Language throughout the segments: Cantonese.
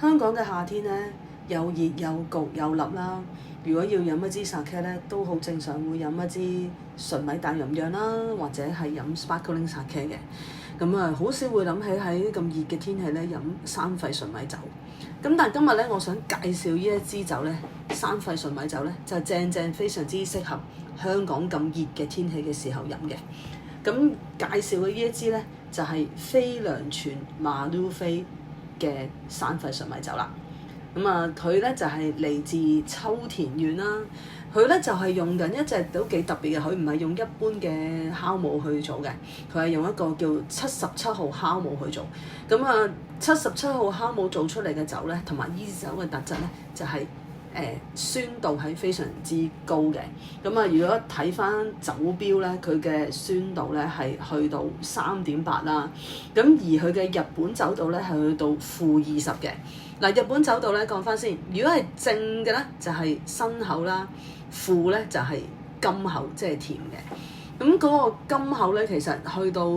香港嘅夏天咧，又熱又焗又笠啦。如果要飲一支 sake 咧，都好正常會飲一支純米大吟釀啦，或者係飲 sparkling sake 嘅。咁啊，好少會諗起喺咁熱嘅天氣咧飲山廢純米酒。咁但係今日咧，我想介紹呢一支酒咧，山廢純米酒咧，就正正非常之適合香港咁熱嘅天氣嘅時候飲嘅。咁介紹嘅呢一支咧，就係飛良泉馬魯飛嘅山廢純米酒啦。咁啊，佢咧就係嚟自秋田縣啦。佢咧就係用緊一隻都幾特別嘅，佢唔係用一般嘅酵母去做嘅，佢係用一個叫77號酵母去做。咁啊，77號酵母做出嚟嘅酒咧，同埋呢支酒嘅特質咧，就係酸度係非常之高嘅。咁啊，如果睇翻酒標咧，佢嘅酸度咧係去到3.8啦。咁而佢嘅日本酒度咧係去到-20嘅。嗱，日本酒度咧講翻先，如果係正嘅咧就係辛口啦，負咧就係甘口，即係甜嘅。咁嗰個甘口咧，其實去到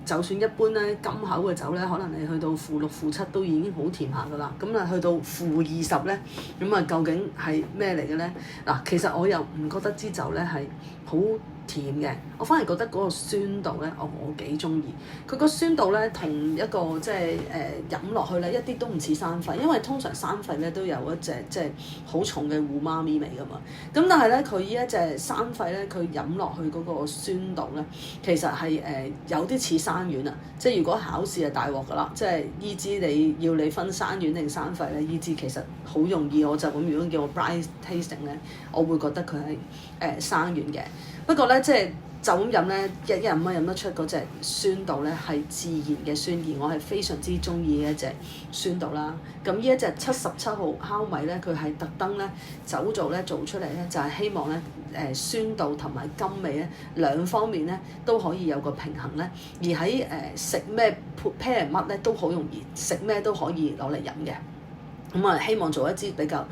就算一般咧甘口嘅酒咧，可能你去到-6、-7都已經好甜下噶啦。咁啊去到-20咧，咁啊究竟係咩嚟嘅咧？嗱，其實我又唔覺得支酒咧係好甜嘅，我反而覺得嗰個酸度咧，我幾中意。佢個酸度咧，同一個即係飲落去咧，一啲都唔似山廢，因為通常山廢咧都有一隻即係好重嘅胡媽咪味噶嘛。咁但係咧，佢呢一隻山廢咧，佢飲落去嗰個酸度咧，其實係有啲似山丸啊。即係如果考試係大鑊噶啦，即係依支你要你分山丸定山廢咧，依支其實好容易，我就咁如果叫我 blind tasting 咧，我會覺得佢係山丸嘅。不過咧，即係就咁飲咧，一飲得出嗰隻酸度咧係自然嘅酸，而我係非常之中意嘅一隻酸度啦。咁呢一隻77號酵米咧，佢係特登咧酒造咧做出嚟咧，就係希望咧酸度同埋甘味咧兩方面咧都可以有個平衡咧，而喺食咩 pair 乜咧都好容易，食咩都可以攞嚟飲嘅。咁啊，希望做一支比較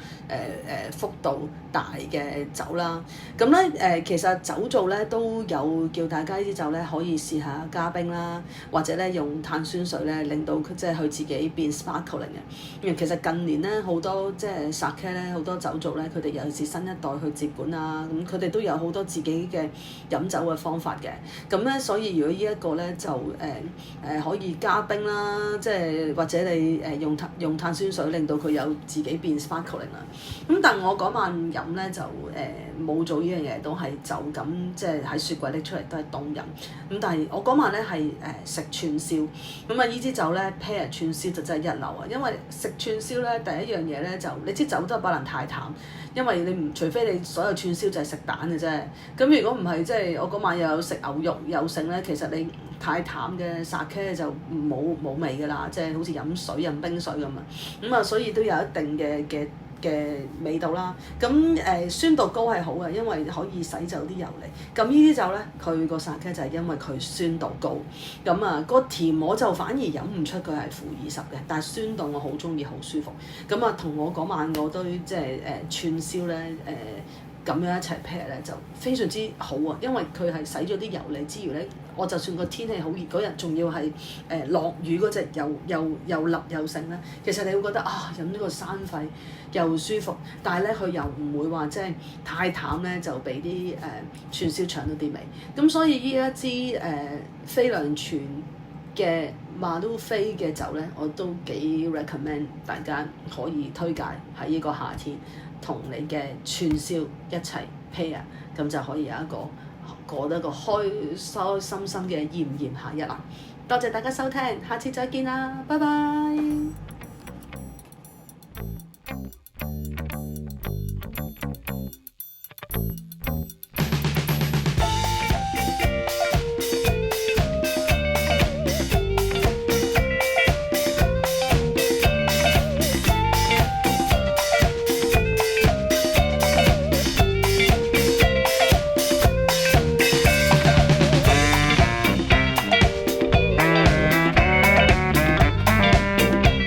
幅度大嘅酒啦。咁咧其實酒造咧都有叫大家呢支酒咧可以試下加冰啦，或者咧用碳酸水咧令到佢即係佢自己變 sparkling 嘅。因為其實近年咧好多即係 sake 咧好多酒造咧，佢哋尤其是新一代去接管啊，咁佢哋都有好多自己嘅飲酒嘅方法嘅。咁咧所以如果呢一個咧就可以加冰啦，即係或者你用碳酸水令到佢有自己變 sparkling 啦。咁但係我嗰晚飲咧就冇做呢樣嘢，都係就咁即係喺雪櫃拎出嚟都係凍飲。咁但係我嗰晚咧係食串燒，咁啊呢支酒咧 pair 串燒就真係一流啊！因為食串燒咧第一樣嘢咧就你支酒都不能太淡，因為你唔除非你所有串燒就係食蛋嘅啫。咁如果唔係即係我嗰晚又有食牛肉又剩咧，其實你太淡嘅 sake 就冇味㗎啦，即係好似飲水飲冰水咁啊。咁啊所以都有一定嘅味道啦。咁酸度高係好嘅，因為可以洗走啲油膩。咁呢啲酒咧，佢個 sake 就係因為佢酸度高。咁啊個甜我就反而飲唔出佢係-20嘅，但係酸度我好中意，好舒服。咁啊同我嗰晚我都即係串燒咧咁樣一齊 pair 咧就非常之好啊，因為佢係洗咗啲油膩之餘咧，我就算個天氣好熱嗰日，仲要係落雨嗰隻又笠又剩咧，其實你會覺得啊飲呢個山廢又舒服，但係咧佢又唔會話即係太淡咧，就俾啲串燒搶到啲味。咁所以呢一支飛良泉嘅馬魯飛嘅酒咧，我都幾 recommend 大家可以推介喺呢個夏天同你嘅串燒一齊 pair， 咁就可以有一個過得一個開心心嘅炎炎夏日啦。多謝大家收聽，下次再見啦，拜拜。